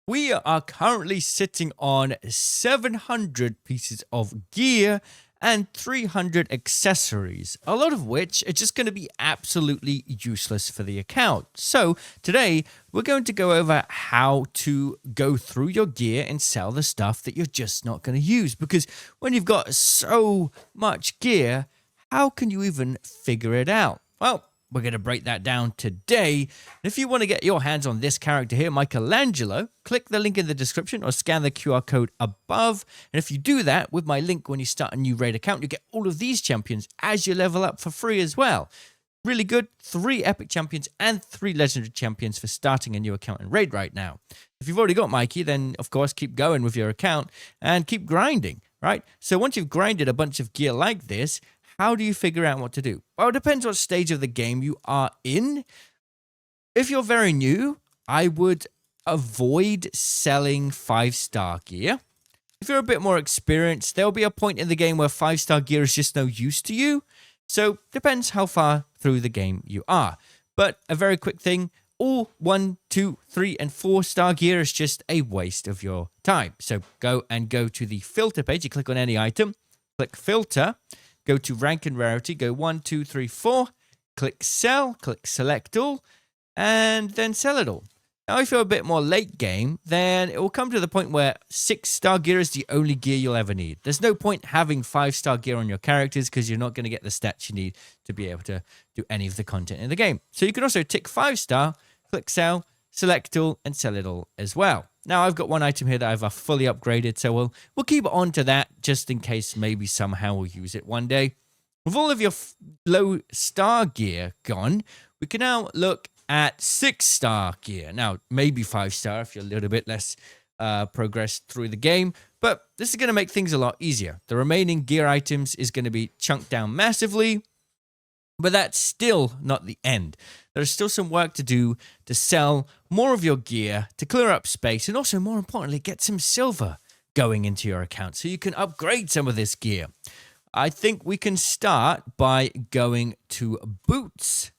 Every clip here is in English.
We are currently sitting on 700 pieces of gear and 300 accessories, a lot of which are just going to be absolutely useless for the account. So today we're going to go over how to go through your gear and sell the stuff that you're just not going to use, because when you've got so much gear, how can you even figure it out? Well, we're going to break that down today. If you want to get your hands on this character here, Michelangelo, click the link in the description or scan the QR code above. And if you do that with my link when you start a new raid account, you get all of these champions as you level up for free as well. Really good. 3 epic champions and 3 legendary champions for starting a new account in raid right now. If you've already got Mikey, then of course keep going with your account and keep grinding, right? So once you've grinded a bunch of gear like this, how do you figure out what to do? Well, it depends what stage of the game you are in. If you're very new, I would avoid selling 5-star gear. If you're a bit more experienced, there'll be a point in the game where 5-star gear is just no use to you. So, depends how far through the game you are. But a very quick thing, all 1, 2, 3, and 4-star gear is just a waste of your time. So, go to the filter page. You click on any item, click filter. Go to rank and rarity, go 1, 2, 3, 4, click sell, click select all, and then sell it all. Now, if you're a bit more late game, then it will come to the point where 6-star gear is the only gear you'll ever need. There's no point having 5-star gear on your characters because you're not going to get the stats you need to be able to do any of the content in the game. So you can also tick 5-star, click sell, select all, and sell it all as well. Now, I've got one item here that I've fully upgraded, so we'll keep on to that just in case maybe somehow we'll use it one day. With all of your low star gear gone, we can now look at 6-star gear. Now, maybe 5-star if you're a little bit less progressed through the game, but this is going to make things a lot easier. The remaining gear items is going to be chunked down massively, but that's still not the end. There's still some work to do to sell more of your gear, to clear up space, and also, more importantly, get some silver going into your account so you can upgrade some of this gear. I think we can start by going to boots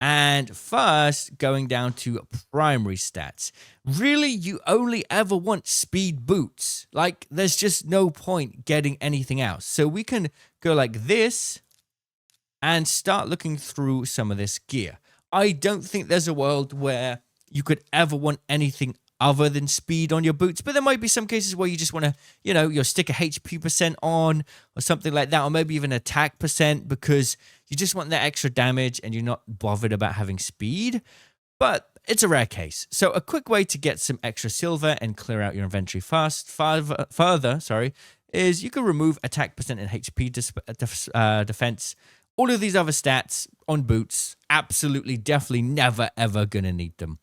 and first going down to primary stats. Really, you only ever want speed boots. Like, there's just no point getting anything else. So we can go like this and start looking through some of this gear. I don't think there's a world where you could ever want anything other than speed on your boots, but there might be some cases where you just want to, you'll stick a HP percent on or something like that, or maybe even attack percent because you just want that extra damage and you're not bothered about having speed, but it's a rare case. So a quick way to get some extra silver and clear out your inventory further, is you can remove attack percent and HP defense. All of these other stats on boots, absolutely, definitely never, ever going to need them.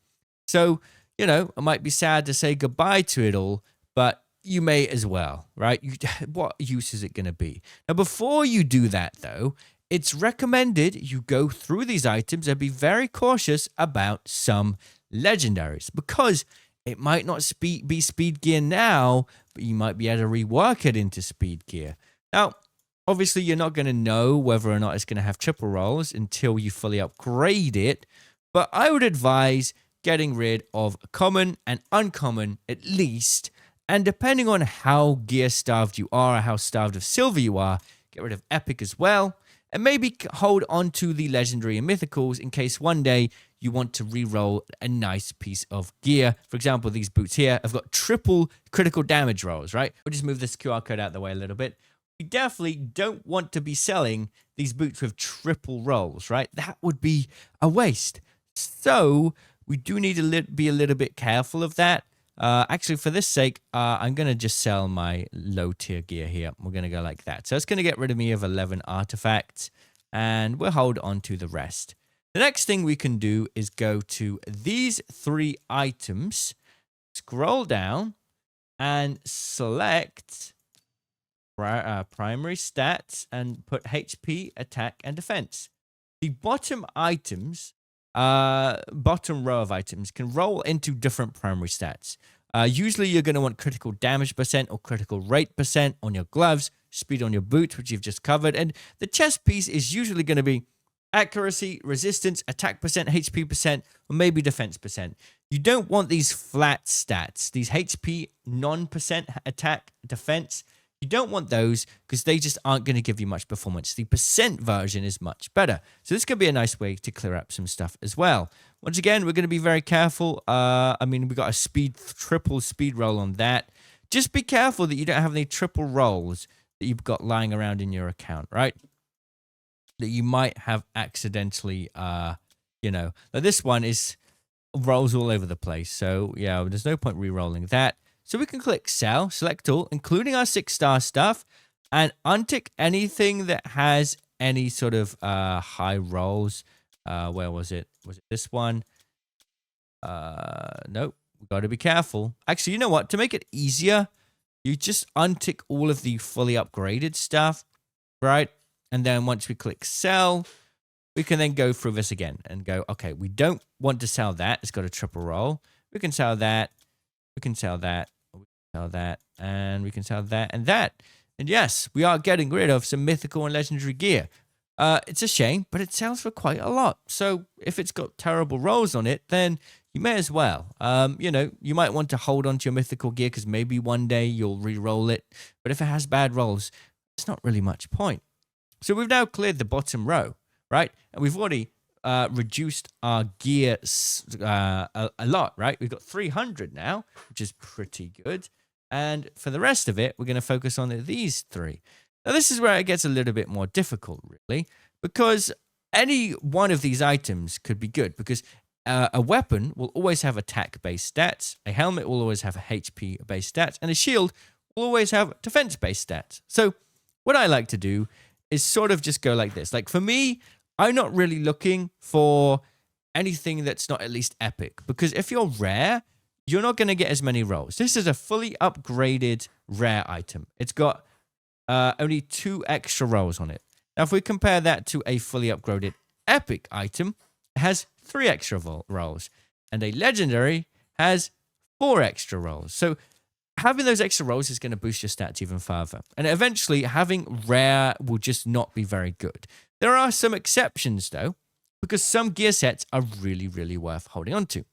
So, it might be sad to say goodbye to it all, but you may as well, right? What use is it going to be? Now, before you do that, though, it's recommended you go through these items and be very cautious about some legendaries, because it might not be speed gear now, but you might be able to rework it into speed gear. Now, obviously, you're not going to know whether or not it's going to have triple rolls until you fully upgrade it, but I would advise getting rid of common and uncommon at least, and depending on how gear starved you are or how starved of silver you are, get rid of epic as well, and maybe hold on to the legendary and mythicals in case one day you want to re-roll a nice piece of gear. For example, these boots here have got triple critical damage rolls, right? We'll just move this QR code out of the way a little bit. We definitely don't want to be selling these boots with triple rolls, right? That would be a waste. So we do need to be a little bit careful of that. Actually, for this sake, I'm going to just sell my low tier gear here. We're going to go like that. So it's going to get rid of me of 11 artifacts, and we'll hold on to the rest. The next thing we can do is go to these 3 items, scroll down, and select primary stats and put HP, attack, and defense. The bottom items, bottom row of items can roll into different primary stats. Usually you're going to want critical damage percent or critical rate percent on your gloves, speed on your boots, which you've just covered, and the chest piece is usually going to be accuracy, resistance, attack percent, HP percent, or maybe defense percent. You don't want these flat stats, these HP non-percent attack, defense. You don't want those because they just aren't going to give you much performance. The percent version is much better. So this could be a nice way to clear up some stuff as well. Once again, we're going to be very careful. I mean, we got a triple speed roll on that. Just be careful that you don't have any triple rolls that you've got lying around in your account, right? That you might have accidentally, now this one is rolls all over the place. So yeah, there's no point re-rolling that. So we can click sell, select all, including our 6-star stuff, and untick anything that has any sort of high rolls. Where was it? Was it this one? Nope. We've got to be careful. Actually, you know what? To make it easier, you just untick all of the fully upgraded stuff, right? And then once we click sell, we can then go through this again and go, okay, we don't want to sell that. It's got a triple roll. We can sell that. We can sell that. We can sell that. And we can sell that and that. And yes, we are getting rid of some mythical and legendary gear. It's a shame, but it sells for quite a lot. So if it's got terrible rolls on it, then you may as well. You might want to hold on to your mythical gear because maybe one day you'll re-roll it. But if it has bad rolls, it's not really much point. So we've now cleared the bottom row, right? And we've already reduced our gear a lot, right? We've got 300 now, which is pretty good. And for the rest of it, we're going to focus on these 3. Now, this is where it gets a little bit more difficult, really, because any one of these items could be good, because a weapon will always have attack-based stats, a helmet will always have HP-based stats, and a shield will always have defense-based stats. So what I like to do is sort of just go like this. Like, for me, I'm not really looking for anything that's not at least epic, because if you're rare, you're not going to get as many rolls. This is a fully upgraded rare item. It's got only 2 extra rolls on it. Now, if we compare that to a fully upgraded epic item, it has 3 extra rolls, and a legendary has 4 extra rolls. So having those extra rolls is going to boost your stats even further. And eventually, having rare will just not be very good. There are some exceptions, though, because some gear sets are really, really worth holding on to.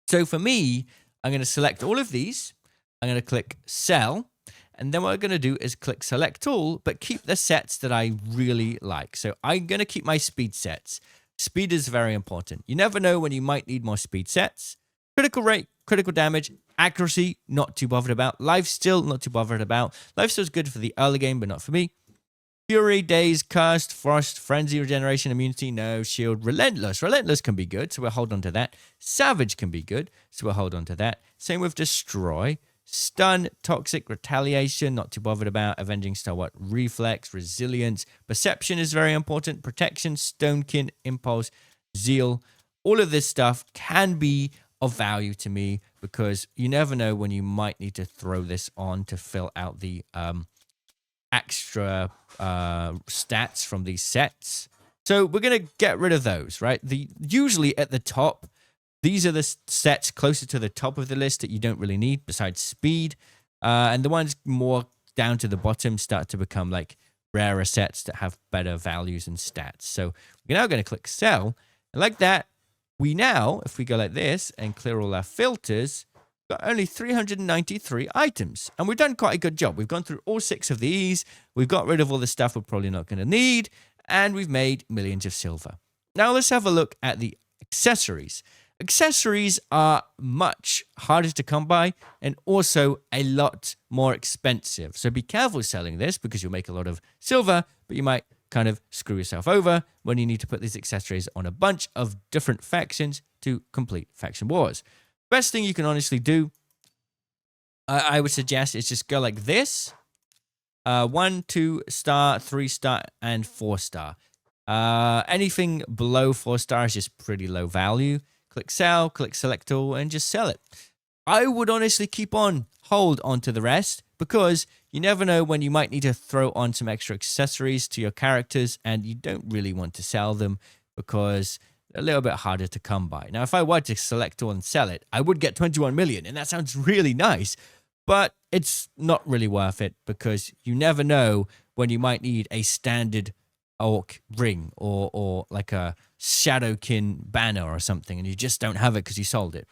So for me, I'm going to select all of these. I'm going to click sell. And then what I'm going to do is click select all, but keep the sets that I really like. So I'm going to keep my speed sets. Speed is very important. You never know when you might need more speed sets. Critical rate, critical damage, accuracy, not too bothered about. Lifesteal, not too bothered about. Lifesteal is good for the early game, but not for me. Fury, Daze, Cursed, Frost, Frenzy, Regeneration, Immunity, no. Shield, Relentless. Relentless can be good, so we'll hold on to that. Savage can be good, so we'll hold on to that. Same with Destroy. Stun, Toxic, Retaliation, not too bothered about. Avenging Stalwart, Reflex, Resilience. Perception is very important. Protection, Stonekin, Impulse, Zeal. All of this stuff can be of value to me because you never know when you might need to throw this on to fill out the extra stats from these sets. So we're going to get rid of those, right? Usually at the top, these are the sets closer to the top of the list that you don't really need besides speed. And the ones more down to the bottom start to become like rarer sets that have better values and stats. So we're now going to click sell. And like that, we now, if we go like this and clear all our filters, got only 393 items. And we've done quite a good job. We've gone through all 6 of these. We've got rid of all the stuff we're probably not going to need. And we've made millions of silver. Now let's have a look at the accessories. Accessories are much harder to come by and also a lot more expensive. So be careful selling this because you'll make a lot of silver, but you might kind of screw yourself over when you need to put these accessories on a bunch of different factions to complete faction wars. Best thing you can honestly do, I would suggest, is just go like this. 1, 2 star, 3 star, and 4 star. Anything below 4 star is just pretty low value. Click sell, click select all, and just sell it. I would honestly hold on to the rest because you never know when you might need to throw on some extra accessories to your characters and you don't really want to sell them because they're a little bit harder to come by. Now, if I were to select all and sell it, I would get 21 million and that sounds really nice, but it's not really worth it because you never know when you might need a standard orc ring or like a Shadowkin banner or something, and you just don't have it because you sold it.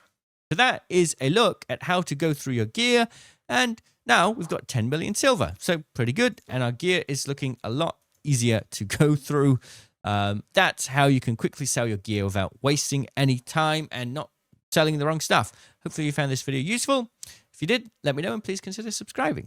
So that is a look at how to go through your gear, and now we've got 10 million silver, so pretty good, and our gear is looking a lot easier to go through. That's how you can quickly sell your gear without wasting any time and not selling the wrong stuff. Hopefully you found this video useful. If you did, let me know and please consider subscribing.